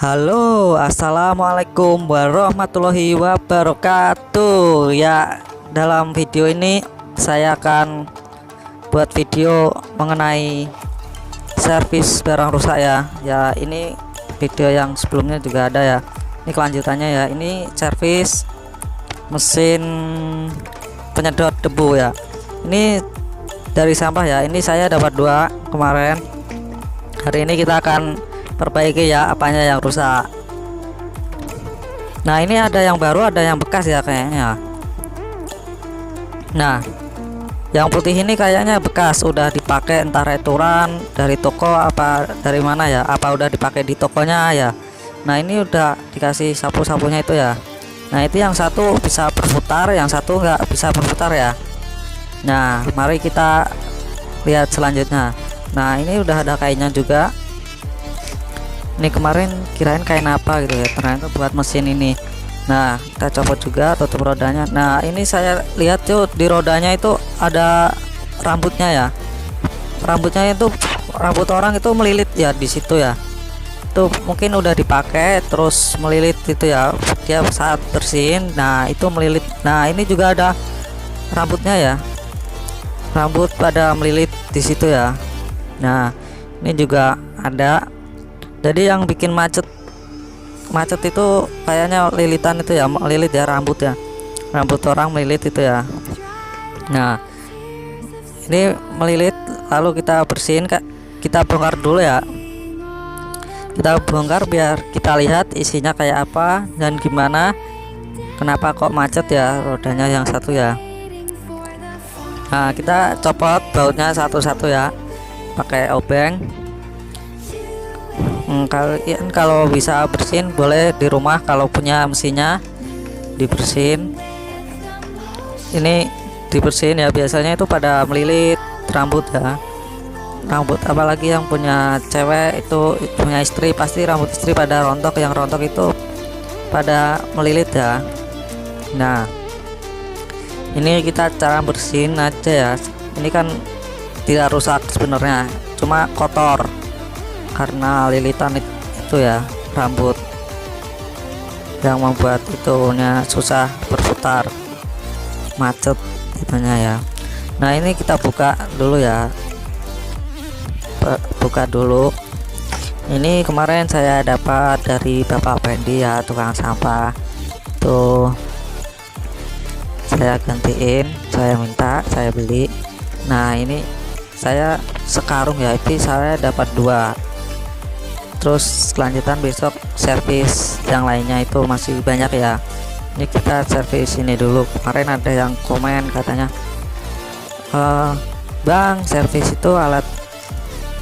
Halo, assalamualaikum warahmatullahi wabarakatuh. Ya, dalam video ini saya akan buat video mengenai servis barang rusak ya. Ya, ini video yang sebelumnya juga ada ya. Ini kelanjutannya ya. Ini servis mesin penyedot debu ya. Ini dari sampah ya. Ini saya dapat 2 kemarin. Hari ini kita akan perbaiki ya apanya yang rusak. Nah, ini ada yang baru, ada yang bekas ya kayaknya. Nah, yang putih ini kayaknya bekas, udah dipakai entah returan dari toko apa dari mana ya, apa udah dipakai di tokonya ya. Nah, ini udah dikasih sapu-sapunya itu ya. Nah, itu yang satu bisa berputar, yang satu nggak bisa berputar ya. Nah, mari kita lihat selanjutnya. Nah, ini udah ada kainnya juga. Ini kemarin kirain kain apa gitu ya, ternyata buat mesin ini. Nah, kita copot juga, tutup rodanya. Nah, ini saya lihat tuh di rodanya itu ada rambutnya ya. Rambutnya itu rambut orang itu melilit ya di situ ya. Itu mungkin udah dipakai terus melilit itu ya. Dia saat bersihin, nah itu melilit. Nah, ini juga ada rambutnya ya. Rambut pada melilit di situ ya. Nah, ini juga ada. Jadi yang bikin macet itu kayaknya lilitan itu ya, melilit ya rambut ya, rambut orang melilit itu ya. Nah, ini melilit, lalu kita bersihin, kita bongkar dulu ya. Kita bongkar biar kita lihat isinya kayak apa dan gimana, kenapa kok macet ya rodanya yang satu ya. Nah, kita copot bautnya satu-satu ya pakai obeng. Kalian kalau bisa bersihin boleh di rumah, kalau punya mesinnya dibersihin. Ini dibersihin ya, biasanya itu pada melilit rambut ya, rambut apalagi yang punya cewek itu, punya istri pasti rambut istri pada rontok, yang rontok itu pada melilit ya. Nah, ini kita cara bersihin aja ya. Ini kan tidak rusak sebenarnya, cuma kotor karena lilitan itu ya rambut yang membuat itunya susah berputar, macet itunya ya. Nah, ini kita buka dulu ya, buka dulu. Ini kemarin saya dapat dari Bapak Pendi ya, tukang sampah tuh, saya gantiin, saya minta, saya beli. Nah, ini saya sekarung ya, itu saya dapat 2. Terus kelanjutan besok servis yang lainnya itu masih banyak ya. Ini kita servis ini dulu. Kemarin ada yang komen katanya, Bang, servis itu alat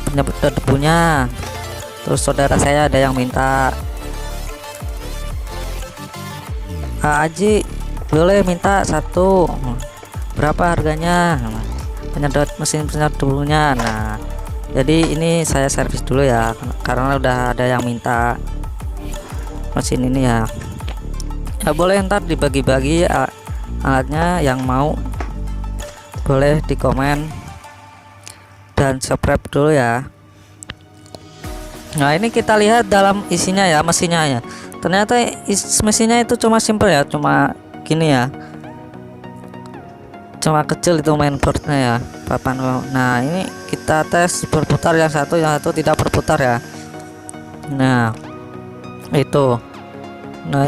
penyedot debunya. Terus saudara saya ada yang minta, Aji boleh minta 1, berapa harganya penyedot, mesin penyedot debunya. Nah, jadi ini saya servis dulu ya, karena udah ada yang minta mesin ini ya. Ya boleh ntar dibagi-bagi alatnya, yang mau boleh di komen dan subscribe dulu ya. Nah, ini kita lihat dalam isinya ya, mesinnya ya. Ternyata mesinnya itu cuma simple ya, cuma gini ya, cuma kecil itu mainboardnya ya, papan. Nah, ini kita tes berputar, yang satu tidak berputar ya. Nah, itu. Nah,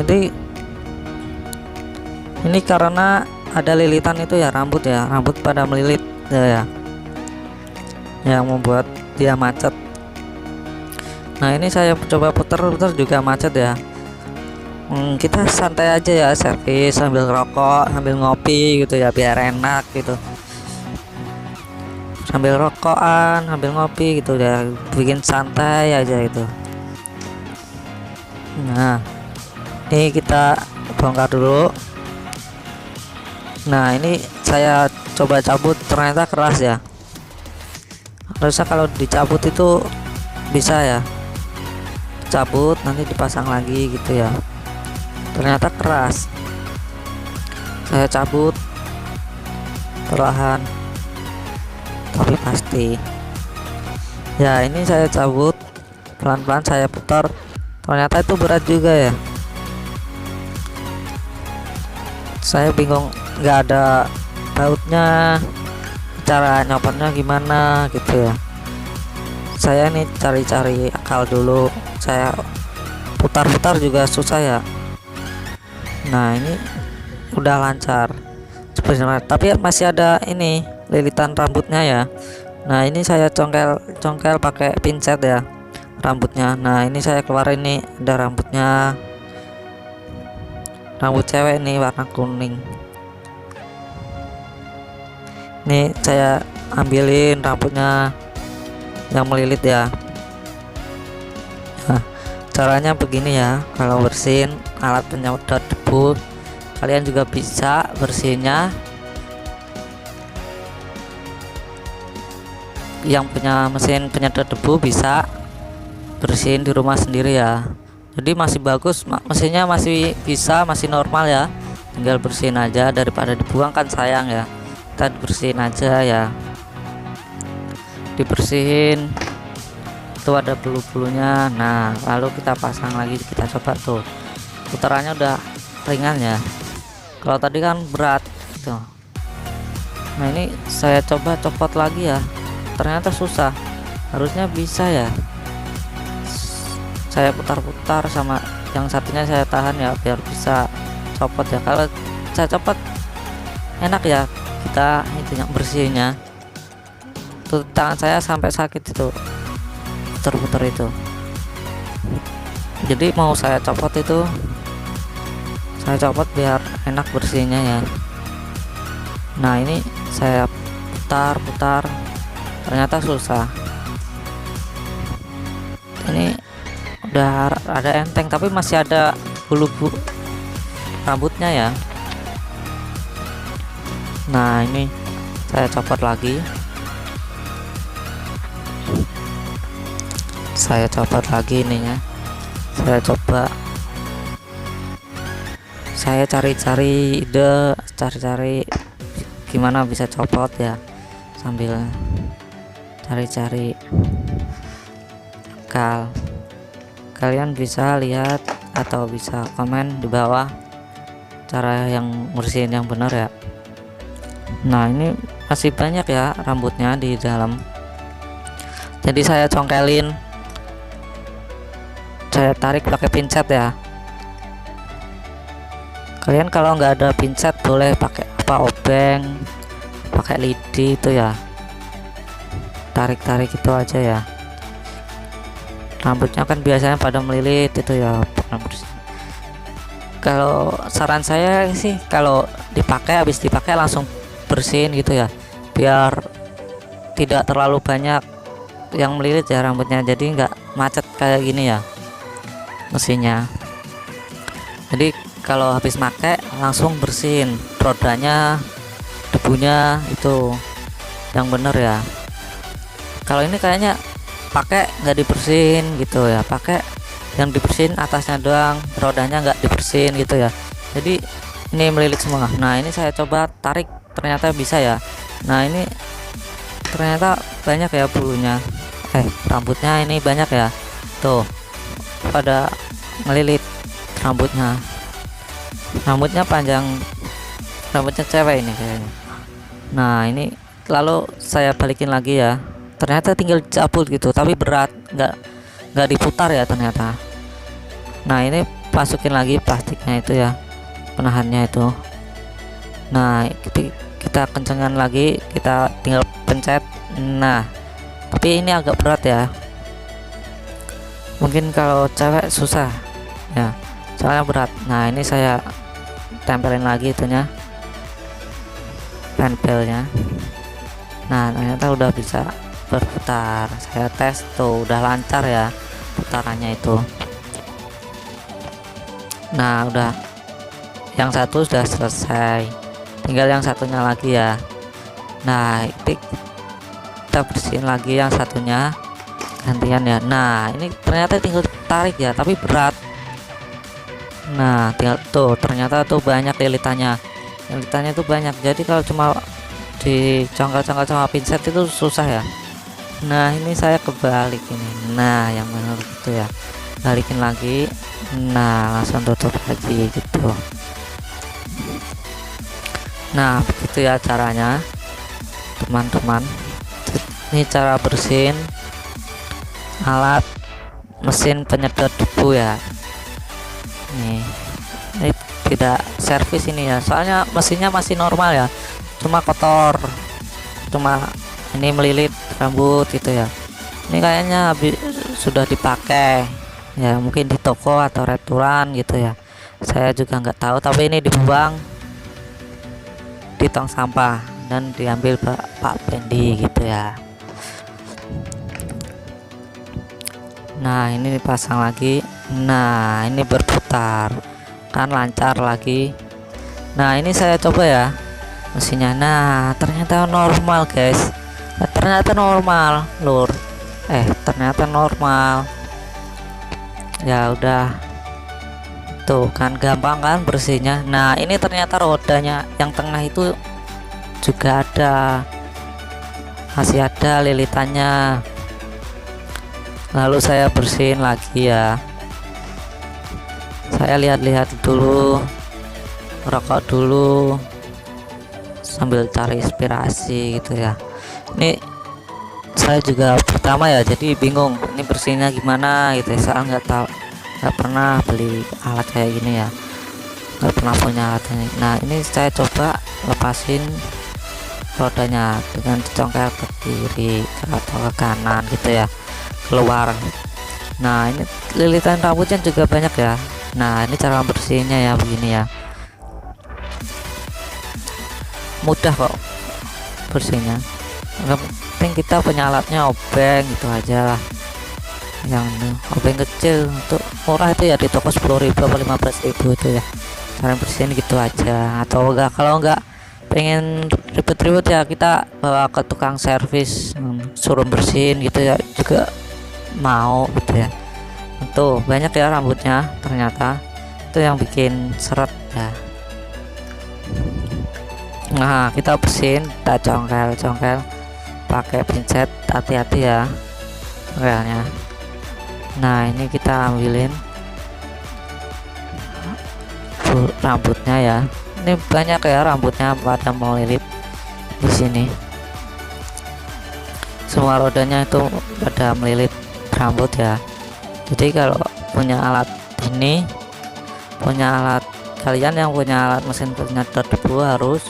ini karena ada lilitan itu ya, rambut ya, rambut pada melilit ya, yang membuat dia macet. Nah, ini saya coba putar-putar juga macet ya. Kita santai aja ya, servis sambil rokok, sambil ngopi gitu ya, biar enak gitu, sambil rokokan, sambil ngopi gitu ya, bikin santai aja itu. Nah, ini kita bongkar dulu. Nah, ini saya coba cabut, ternyata keras ya. Harusnya kalau dicabut itu bisa ya, cabut nanti dipasang lagi gitu ya. Ternyata keras. Saya cabut perlahan tapi pasti ya. Ini saya cabut pelan-pelan, saya putar Ternyata itu berat juga ya. Saya bingung, nggak ada bautnya, cara nyopotnya gimana gitu ya. Saya nih cari-cari akal dulu, saya putar-putar juga susah ya. Nah ini udah lancar sebenarnya, tapi masih ada ini lilitan rambutnya ya. Nah ini saya congkel pakai pinset ya rambutnya. Nah ini saya keluarin nih, ada rambutnya, rambut cewek nih warna kuning. Nih saya ambilin rambutnya yang melilit ya. Nah caranya begini ya, kalau bersihin alat penyedot debu, kalian juga bisa bersihnya yang punya mesin penyedot debu, bisa bersihin di rumah sendiri ya. Jadi masih bagus, mesinnya masih bisa, masih normal ya, tinggal bersihin aja daripada dibuang kan sayang ya. Kita bersihin aja ya, dibersihin itu ada bulu-bulunya. Nah lalu kita pasang lagi, kita coba tuh putarannya udah ringan ya, kalau tadi kan berat gitu. Nah ini saya coba copot lagi ya, ternyata susah, harusnya bisa ya. Saya putar-putar, sama yang satunya saya tahan ya biar bisa copot ya. Kalau saya copot enak ya, kita itu yang bersihnya tuh, tangan saya sampai sakit itu putar-putar itu. Jadi mau saya copot itu, saya copot biar enak bersihnya ya. Nah ini saya putar-putar, ternyata susah. Ini udah ada enteng tapi masih ada bulu-bulu rambutnya ya. Nah ini saya copot lagi, saya copot lagi ininya. Saya coba, saya cari-cari ide, cari-cari gimana bisa copot ya, sambil cari-cari akal. Kalian bisa lihat atau bisa komen di bawah cara yang bersihin yang benar ya. Nah ini masih banyak ya rambutnya di dalam, jadi saya congkelin, saya tarik pakai pinset ya. Kalian kalau nggak ada pinset boleh pakai obeng, pakai lidi itu ya, tarik-tarik itu aja ya. Rambutnya kan biasanya pada melilit itu ya. Kalau saran saya sih, kalau habis dipakai langsung bersihin gitu ya, biar tidak terlalu banyak yang melilit ya rambutnya, jadi nggak macet kayak gini ya mesinnya. Jadi kalau habis pakai langsung bersihin rodanya, debunya itu yang bener ya. Kalau ini kayaknya pakai nggak dibersihin gitu ya, pakai yang dibersihin atasnya doang, rodanya nggak dibersihin gitu ya, jadi ini melilit semua. Nah ini saya coba tarik, ternyata bisa ya. Nah ini ternyata banyak ya bulunya, rambutnya ini banyak ya, tuh pada melilit rambutnya. Rambutnya panjang, rambutnya cewek ini kayaknya. Nah ini lalu saya balikin lagi ya, ternyata tinggal cabut gitu, tapi berat, nggak diputar ya ternyata. Nah ini masukin lagi plastiknya itu ya, penahannya itu. Nah kita kencengkan lagi, kita tinggal pencet. Nah tapi ini agak berat ya, mungkin kalau cewek susah ya, soalnya berat. Nah ini saya tempelin lagi itunya, tempelnya. Nah ternyata udah bisa berputar. Saya tes tuh udah lancar ya putarannya itu. Nah udah, yang satu sudah selesai, tinggal yang satunya lagi ya. Nah kita bersihin lagi yang satunya gantian ya. Nah ini ternyata tinggal tarik ya, tapi berat. Nah tinggal tuh, ternyata tuh banyak lilitannya tuh banyak, jadi kalau cuma dicongkel-congkel sama pinset itu susah ya. Nah ini saya kebalik ini, nah yang benar gitu ya. balikin lagi. Nah, langsung tutup lagi gitu. Nah, begitu ya caranya teman-teman. Ini cara bersihin alat mesin penyedot debu ya. Ini tidak servis ini ya, soalnya mesinnya masih normal ya, cuma kotor, cuma ini melilit rambut gitu ya. Ini kayaknya sudah dipakai ya, mungkin di toko atau restoran gitu ya, saya juga nggak tahu. Tapi ini dibuang di tong sampah dan diambil Pak Pendi gitu ya. Nah, ini dipasang lagi. Nah, ini berputar kan, lancar lagi. Nah, ini saya coba ya mesinnya. Nah, ternyata normal guys. Ternyata normal lur. Ternyata normal ya. Udah tuh kan, gampang kan bersihnya. Nah, ini ternyata rodanya yang tengah itu juga masih ada lilitannya. Lalu saya bersihin lagi ya. Saya lihat-lihat dulu, rokok dulu sambil cari inspirasi gitu ya. Ini saya juga pertama ya, jadi bingung ini bersihnya gimana gitu ya. Saya nggak pernah beli alat kayak gini ya, nggak pernah punya alat ini. Nah, ini saya coba lepasin rodanya dengan congkel ke kiri atau ke kanan gitu ya, keluar. Nah, ini lilitan rambutnya juga banyak ya. Nah, ini cara bersihnya ya, begini ya, mudah kok bersihnya. Yang penting kita punya alatnya, obeng gitu aja lah, yang obeng kecil untuk murah itu ya, di toko 10.000 atau 15.000 itu ya. Cara bersihin gitu aja. Atau enggak, kalau enggak pengen ribet-ribet ya, kita bawa ke tukang servis, suruh bersihin gitu ya, juga mau gitu ya. Tuh banyak ya rambutnya, ternyata itu yang bikin seret ya. Nah, kita bersihin, kita congkel pakai pincet, hati-hati ya congkelnya. Nah, ini kita ambilin rambutnya ya. Ini banyak ya rambutnya pada melilit di sini. Semua rodanya itu pada melilit rambut ya. Jadi kalau punya alat ini, kalian yang punya alat mesin penyedot debu harus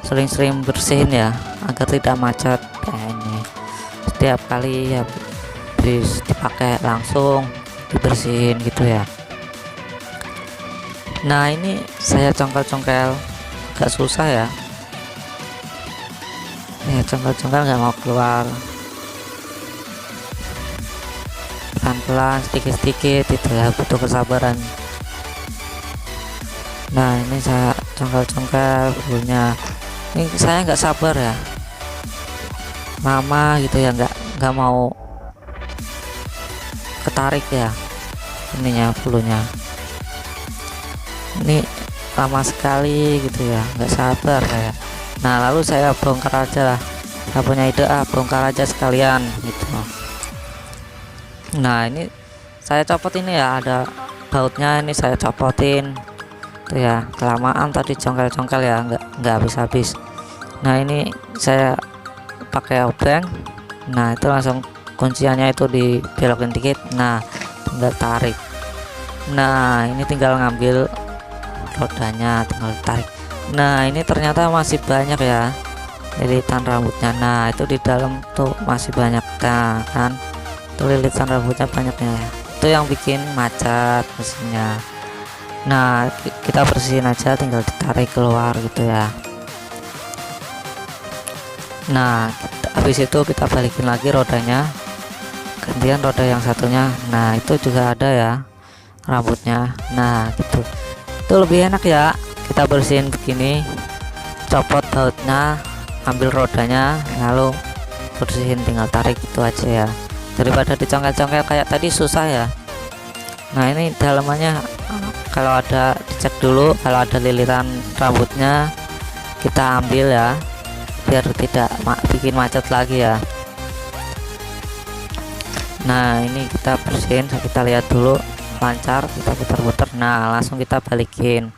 sering-sering bersihin ya, agar tidak macet kayak ini. Setiap kali habis dipakai langsung dibersihin gitu ya. Nah, ini saya congkel agak susah ya. Congkel nggak mau keluar, pelan-pelan, sedikit-sedikit itu ya, butuh kesabaran. Nah, ini saya congkel punya. Ini saya nggak sabar ya, lama gitu ya, nggak mau ketarik ya ininya, bulunya ini lama sekali gitu ya, nggak sabar ya. Nah, lalu saya bongkar aja lah, saya punya ide, bongkar aja sekalian gitu. Nah, ini saya copot ini ya, ada bautnya, ini saya copotin tuh ya. Kelamaan tadi congkel ya, nggak habis-habis. Nah, ini saya pakai obeng. Nah, itu langsung kunciannya itu dibelokin dikit. Nah, tinggal tarik. Nah, ini tinggal ngambil rodanya, tinggal tarik. Nah, ini ternyata masih banyak ya lilitan rambutnya. Nah, itu di dalam tuh masih banyak. Nah, kan itu lilitan rambutnya banyaknya ya, itu yang bikin macet mesinnya. Nah, kita bersihin aja, tinggal ditarik keluar gitu ya. Nah, habis itu kita balikin lagi rodanya, gantian roda yang satunya. Nah, itu juga ada ya rambutnya. Nah, gitu, itu lebih enak ya, kita bersihin begini, copot bautnya, ambil rodanya, lalu bersihin, tinggal tarik itu aja ya, daripada dicongkel-congkel kayak tadi, susah ya. Nah, ini dalamannya kalau ada dicek dulu, kalau ada lilitan rambutnya kita ambil ya, biar tidak bikin macet lagi ya. Nah ini kita bersihin, kita lihat dulu lancar, kita putar-putar. Nah langsung kita balikin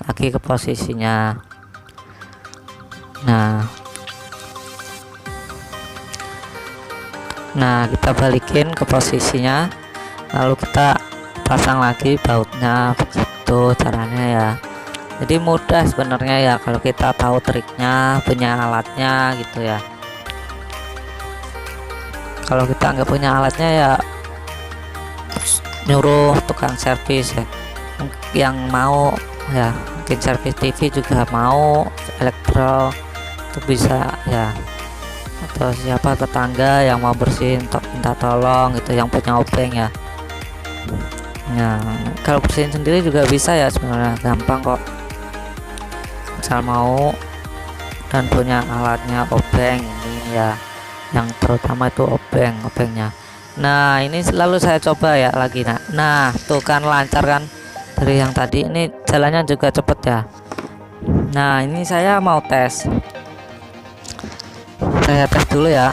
lagi ke posisinya. Nah kita balikin ke posisinya, lalu kita pasang lagi bautnya. Begitu caranya ya. Jadi mudah sebenarnya ya kalau kita tahu triknya, punya alatnya gitu ya. Kalau kita nggak punya alatnya ya nyuruh tukang servis ya, yang mau ya, mungkin servis TV juga mau, elektro itu bisa ya, atau siapa tetangga yang mau bersihin minta tolong gitu, yang punya obeng ya. Nah kalau bersihin sendiri juga bisa ya, sebenarnya gampang kok, asal mau dan punya alatnya, obeng ini ya, yang terutama itu obengnya. Nah ini selalu saya coba ya lagi. Nah tuh kan lancar kan, dari yang tadi ini jalannya juga cepet ya. Nah ini saya mau tes, saya tes dulu ya.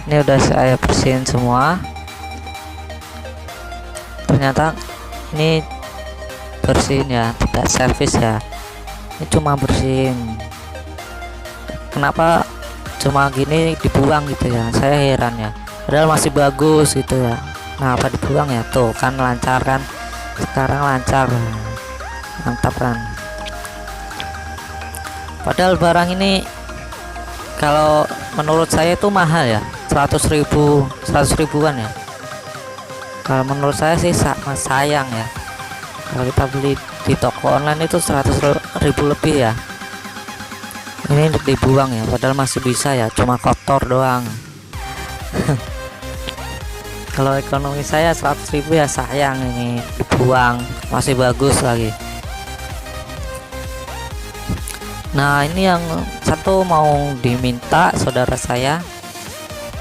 Ini udah saya bersihin semua, ternyata ini bersihin ya, tidak servis ya, ini cuma bersihin. Kenapa cuma gini dibuang gitu ya, saya heran ya, padahal masih bagus gitu ya. Nah apa dibuang ya, tuh kan lancar kan, sekarang lancar, mantap kan. Padahal barang ini kalau menurut saya itu mahal ya, 100 ribuan ya. Kalau menurut saya sih sayang ya, kalau kita beli di toko online itu 100 ribu lebih ya, ini dibuang ya, padahal masih bisa ya, cuma kotor doang. Kalau ekonomi saya 100 ribu ya sayang, ini dibuang, masih bagus lagi. Nah ini yang satu mau diminta saudara saya,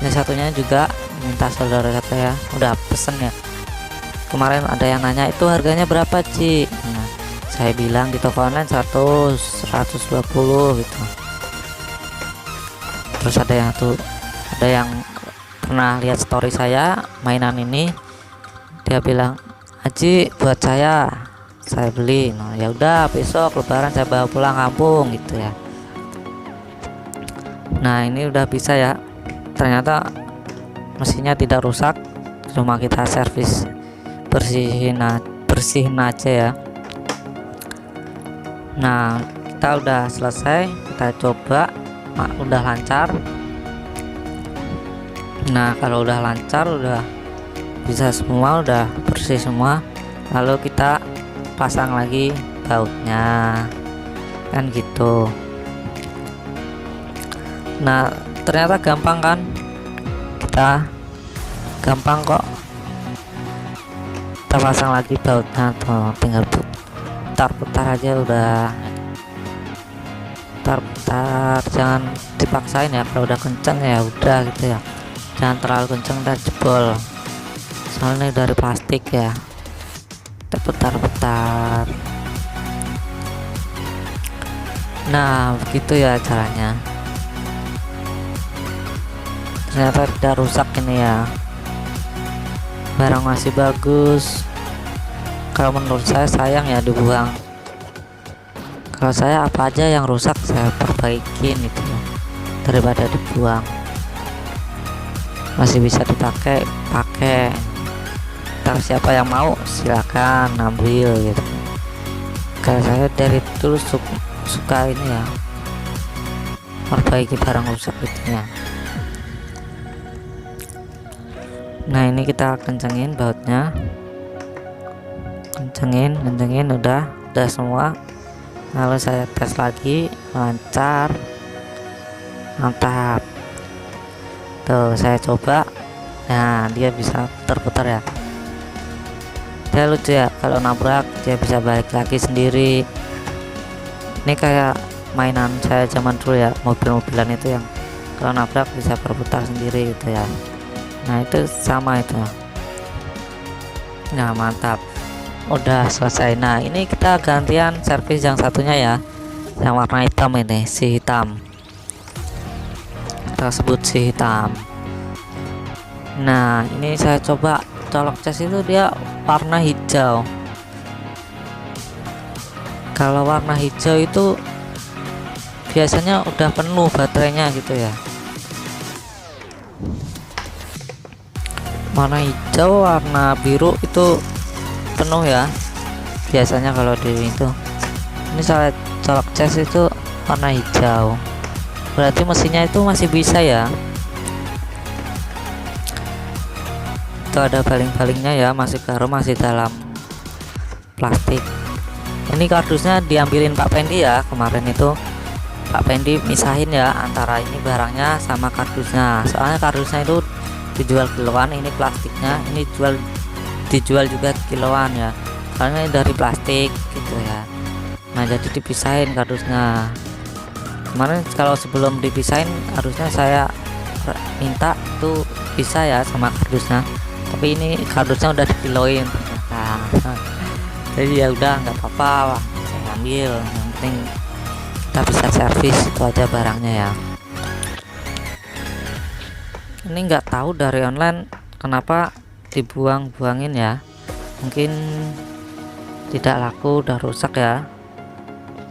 yang satunya juga minta saudara saya, udah pesen ya. Kemarin ada yang nanya itu harganya berapa Ci. Nah, saya bilang di toko online 120 gitu. Terus ada yang pernah lihat story saya mainan ini, dia bilang Haji buat saya beli. Nah ya udah, besok lebaran saya bawa pulang kampung gitu ya. Nah ini udah bisa ya, ternyata mesinnya tidak rusak, cuma kita servis, bersihin aja ya. Nah kita udah selesai, kita coba, udah lancar. Nah kalau udah lancar, udah bisa semua, udah bersih semua, lalu kita pasang lagi bautnya kan gitu. Nah ternyata gampang kan, kita gampang kok, kita pasang lagi bautnya tuh, tinggal putar-putar aja udah, putar-putar, jangan dipaksain ya, kalau udah kenceng ya udah gitu ya, jangan terlalu kenceng dan jebol, soalnya dari plastik ya. Kita putar-putar. Nah begitu ya caranya, ternyata tidak rusak ini ya, barang masih bagus. Kalau menurut saya sayang ya dibuang. Kalau saya apa aja yang rusak saya perbaikin itu ya, daripada dibuang. Masih bisa dipakai, pakai. Ntar siapa yang mau silakan ambil gitu. Kalau saya dari dulu suka ini ya, perbaiki barang rusak gitu ya. Nah ini kita kencengin bautnya, kencengin udah semua. Lalu saya tes lagi, lancar, mantap. Tuh saya coba, nah dia bisa putar-putar ya. Dia lucu ya, kalau nabrak dia bisa balik lagi sendiri. Ini kayak mainan saya zaman dulu ya, mobil-mobilan itu yang kalau nabrak bisa berputar sendiri gitu ya. Nah itu sama itu. Nah mantap, udah selesai. Nah ini kita gantian servis yang satunya ya, yang warna hitam ini, si hitam, kita sebut si hitam. Nah ini saya coba colok cas itu dia warna hijau. Kalau warna hijau itu biasanya udah penuh baterainya gitu ya. Warna hijau, warna biru itu penuh ya biasanya. Kalau di itu, ini saya colok cas itu warna hijau, berarti mesinnya itu masih bisa ya. Itu ada baling-balingnya ya, masih baru, masih dalam plastik. Ini kardusnya diambilin Pak Pendi ya, kemarin itu Pak Pendi misahin ya antara ini barangnya sama kardusnya, soalnya kardusnya itu dijual kiloan, ini plastiknya ini dijual juga kiloan ya, karena ini dari plastik gitu ya. Nah jadi dipisahin kardusnya. Kemarin kalau sebelum dipisahin harusnya saya minta tuh bisa ya sama kardusnya, tapi ini kardusnya udah dikiloin ternyata. Jadi ya udah nggak apa-apa, saya ambil, yang penting kita bisa servis, itu aja barangnya ya. Ini nggak tahu dari online kenapa dibuang-buangin ya, mungkin tidak laku, udah rusak ya.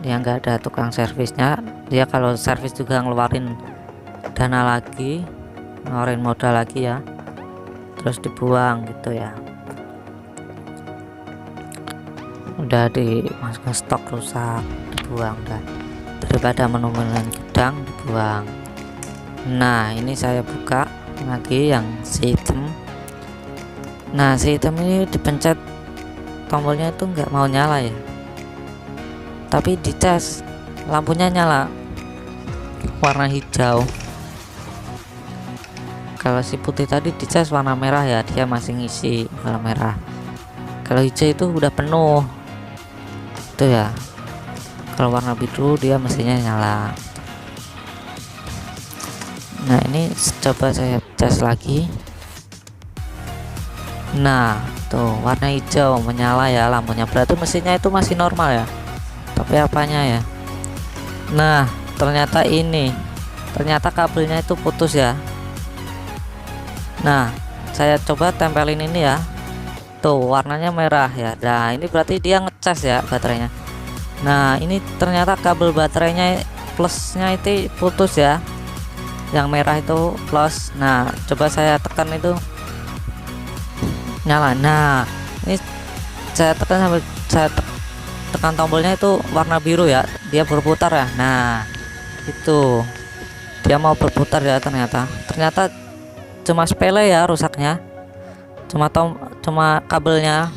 Dia nggak ada tukang servisnya, dia kalau servis juga ngeluarin dana lagi, ngeluarin modal lagi ya, terus dibuang gitu ya. Udah dimasukkan stok rusak, dibuang udah, daripada menunggu-nungguin gudang, dibuang. Nah ini saya buka lagi yang si hitam. Nah si hitam ini dipencet tombolnya itu nggak mau nyala ya, tapi dicas lampunya nyala warna hijau. Kalau si putih tadi dicas warna merah ya, dia masih ngisi warna merah. Kalau hijau itu udah penuh itu ya. Kalau warna biru dia mestinya nyala. Nah ini coba saya cas lagi. Nah tuh warna hijau menyala ya lampunya, berarti mesinnya itu masih normal ya, tapi apanya ya. Nah ternyata kabelnya itu putus ya. Nah saya coba tempelin ini ya, tuh warnanya merah ya. Nah ini berarti dia ngecas ya baterainya. Nah ini ternyata kabel baterainya plusnya itu putus ya, yang merah itu plus. Nah coba saya tekan itu nyala. Nah ini saya tekan sampai saya tekan tombolnya itu warna biru ya, dia berputar ya. Nah itu dia mau berputar ya, ternyata cuma sepele ya rusaknya, cuma kabelnya.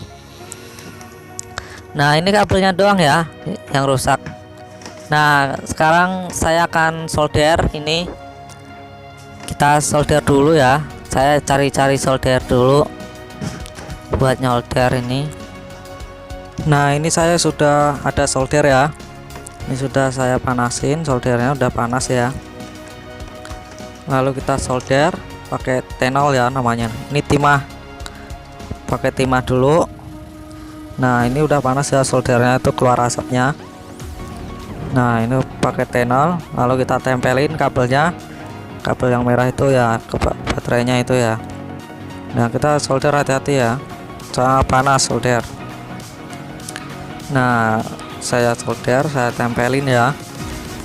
Nah ini kabelnya doang ya yang rusak. Nah sekarang saya akan solder ini, kita solder dulu ya. Saya cari-cari solder dulu buat nyolder ini. Nah ini saya sudah ada solder ya, ini sudah saya panasin, soldernya udah panas ya. Lalu kita solder pakai T0 ya namanya, ini timah, pakai timah dulu. Nah ini udah panas ya soldernya, itu keluar asapnya. Nah ini pakai T0, lalu kita tempelin kabelnya, kabel yang merah itu ya ke baterainya itu ya. Nah kita solder hati-hati ya, sangat panas solder. Nah saya solder, saya tempelin ya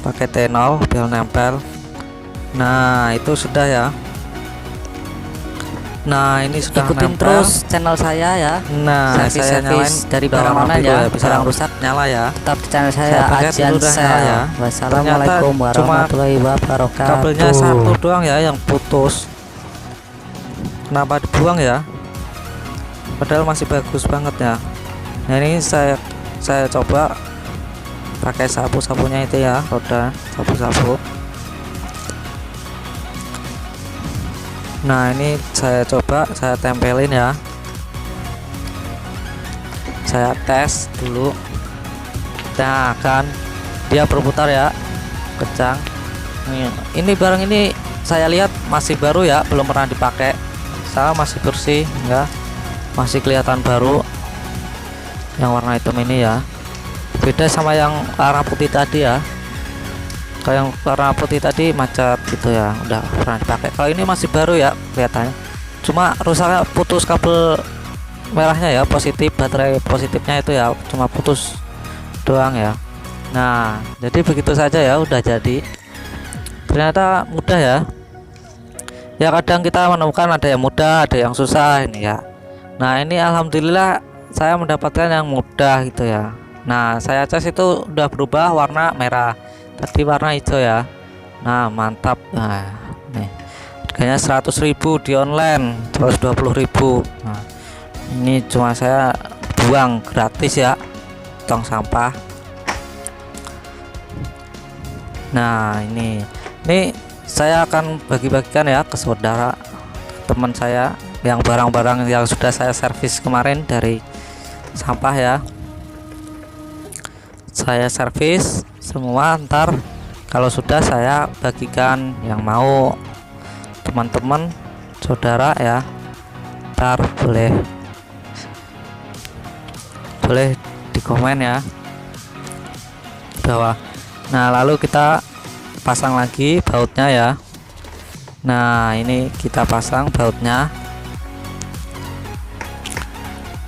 pakai T0 biar nempel. Nah itu sudah ya. Nah ini sudah ikutin nempel. terus channel saya ya. Nah saya nyalain dari barang mana ya, barang rusak nyala ya, tetap di channel saya Ajian ya. Wassalamualaikum warahmatullahi wabarakatuh. Kabelnya satu doang ya yang putus, kenapa dibuang ya, padahal masih bagus banget ya. Nah ini saya coba pakai sapu-sapunya itu ya, roda sapu-sapu. Nah ini saya coba, saya tempelin ya, saya tes dulu. Nah kan dia berputar ya, kencang. Ini barang ini saya lihat masih baru ya, belum pernah dipakai, saya masih bersih, enggak, masih kelihatan baru. Yang warna hitam ini ya, beda sama yang warna putih tadi ya. Kalau yang warna putih tadi macet gitu ya, udah pernah dipakai. Kalau ini masih baru ya kelihatannya. cuma rusaknya putus kabel merahnya ya, positif baterai positifnya itu ya cuma putus doang ya. Nah jadi begitu saja ya, udah jadi. Ternyata mudah ya. Ya kadang kita menemukan ada yang mudah, ada yang susah ini ya. Nah ini alhamdulillah saya mendapatkan yang mudah gitu ya. Nah saya cas itu udah berubah warna merah, tadi warna hijau ya. Nah mantap. Nah nih harganya 100.000 di online, 120.000. Nah ini cuma saya buang gratis ya, tong sampah. Nah ini saya akan bagi-bagikan ya ke saudara, teman saya yang barang-barang yang sudah saya servis kemarin dari sampah ya. Saya servis semua, ntar kalau sudah saya bagikan yang mau teman-teman saudara ya, ntar boleh di komen ya bawah. Nah lalu kita pasang lagi bautnya ya. Nah ini kita pasang bautnya.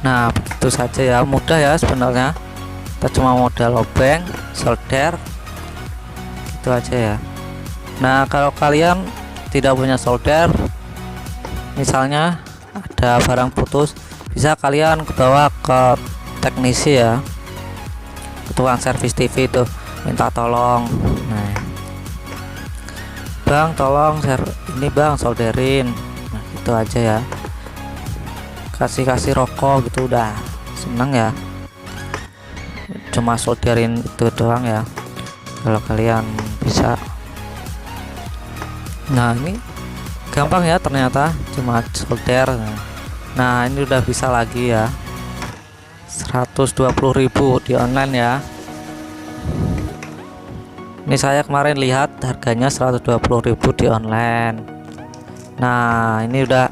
Nah begitu saja ya, mudah ya sebenarnya. Kita cuma modal lobeng, solder, gitu aja ya. Nah kalau kalian tidak punya solder, misalnya ada barang putus, bisa kalian bawa ke teknisi ya, ke tukang servis TV itu, minta tolong. Nah bang tolong ini bang solderin. Nah gitu aja ya, kasih rokok gitu, udah seneng ya, cuma solderin itu doang ya kalau kalian bisa. Nah ini gampang ya ternyata, cuma solder. Nah ini udah bisa lagi ya, 120.000 di online ya. Ini saya kemarin lihat harganya 120.000 di online. Nah ini udah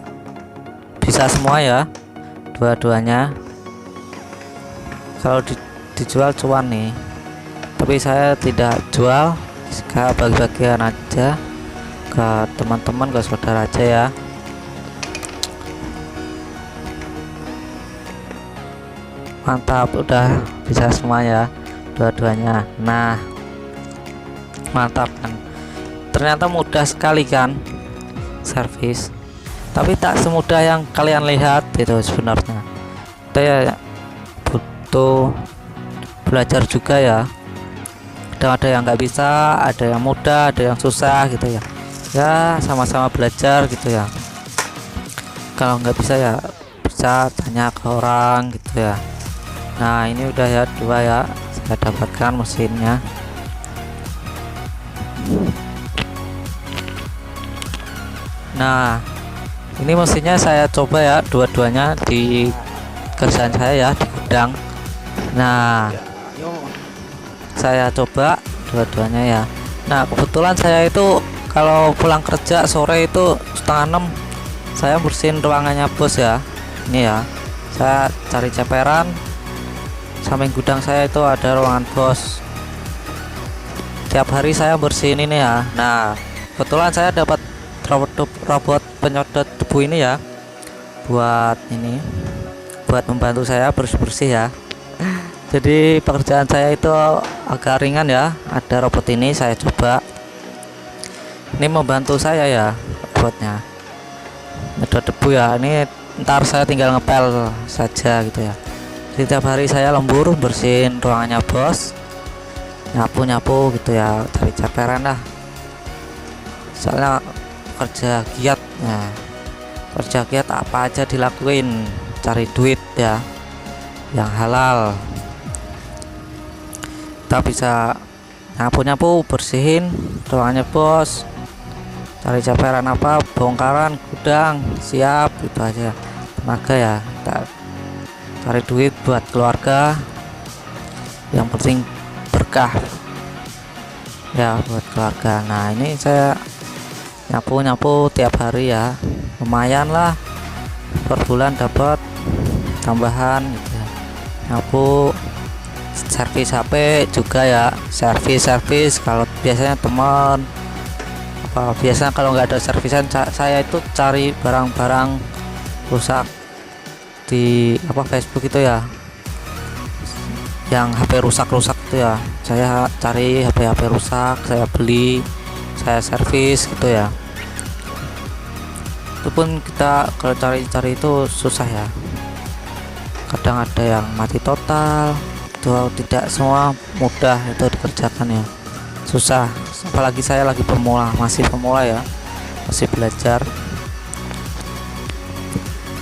bisa semua ya, dua-duanya. Kalau dijual cuan nih, tapi saya tidak jual, saya bagi-bagian aja ke teman-teman, ke saudara aja ya. Mantap, udah bisa semua ya dua-duanya. Nah mantap kan, ternyata mudah sekali kan servis, tapi tak semudah yang kalian lihat itu sebenarnya. Saya butuh belajar juga ya, ada yang nggak bisa, ada yang mudah, ada yang susah gitu ya. Ya sama-sama belajar gitu ya. Kalau nggak bisa ya bisa tanya ke orang gitu ya. Nah ini udah ya, dua ya saya dapatkan mesinnya. Nah ini mesinnya saya coba ya, dua-duanya di kerjaan saya ya, di gudang. Nah saya coba dua-duanya ya. Nah kebetulan saya itu kalau pulang kerja sore itu 5:30 saya bersihin ruangannya bos ya. Ini ya, saya cari ceperan, samping gudang saya itu ada ruangan bos. Tiap hari saya bersihin ini ya. Nah kebetulan saya dapat robot penyedot debu ini ya, buat membantu saya bersih-bersih ya. Jadi pekerjaan saya itu agak ringan ya, ada robot ini saya coba. Ini membantu saya ya robotnya, nyedot debu ya. Ini ntar saya tinggal ngepel saja gitu ya. Jadi tiap hari saya lembur bersihin ruangannya bos, nyapu gitu ya, cari ceperan lah. Soalnya kerja giat ya, kerja giat apa aja dilakuin, cari duit ya yang halal. Kita bisa nyapu bersihin ruangannya bos, cari ceperan apa, bongkaran gudang siap, gitu aja. Tenaga ya, kita cari duit buat keluarga, yang penting berkah ya buat keluarga. Nah ini saya nyapu tiap hari ya, lumayan lah per bulan dapat tambahan gitu ya. Nyapu, servis HP juga ya, servis kalau biasanya teman apa, biasanya kalau nggak ada servisan saya itu cari barang-barang rusak di Facebook itu ya, yang HP rusak itu ya. Saya cari HP rusak, saya beli, saya servis gitu ya. Itu pun kita kalau cari itu susah ya, kadang ada yang mati total itu, tidak semua mudah itu dikerjakan ya, susah. Apalagi saya lagi masih pemula ya, masih belajar.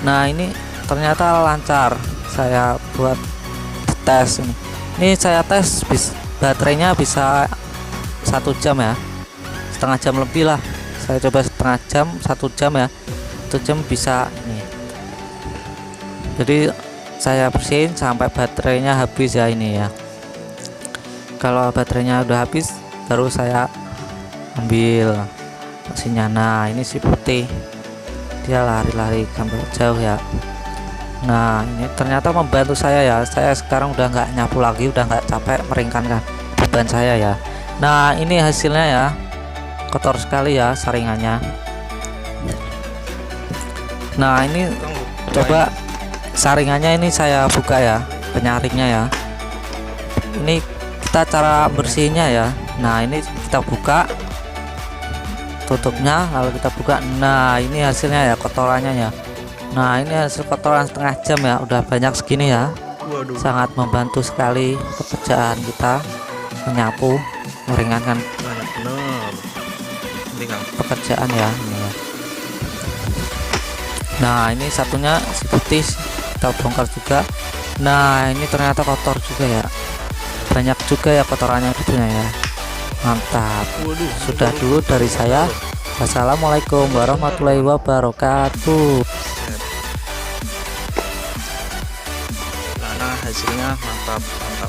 Nah ini ternyata lancar, saya buat tes ini saya tes baterainya bisa 1 jam ya, setengah jam lebih lah. Saya coba setengah jam, 1 jam ya, 1 jam bisa ini. Jadi saya bersihin sampai baterainya habis ya ini ya. Kalau baterainya udah habis baru saya ambil mesinnya. Nah ini si putih, dia lari-lari gambar jauh ya. Nah ini ternyata membantu saya ya, saya sekarang udah nggak nyapu lagi, udah nggak capek meringankan beban saya ya. Nah ini hasilnya ya, kotor sekali ya saringannya. Nah ini coba saringannya, ini saya buka ya, penyaringnya ya. Ini kita cara bersihnya ya. Nah ini kita buka tutupnya, lalu kita buka. Nah ini hasilnya ya, kotorannya ya. Nah ini hasil kotoran setengah jam ya, udah banyak segini ya. Waduh. Sangat membantu sekali pekerjaan kita, menyapu, meringankan Banyak bener. Ini Kang. pekerjaan ya ini ya. Nah ini satunya si putih kita bongkar juga. Nah ini ternyata kotor juga ya, banyak juga ya kotorannya gitunya ya. Mantap. Waduh. Sudah dulu dari saya. Wassalamualaikum warahmatullahi wabarakatuh. Nah hasilnya mantap.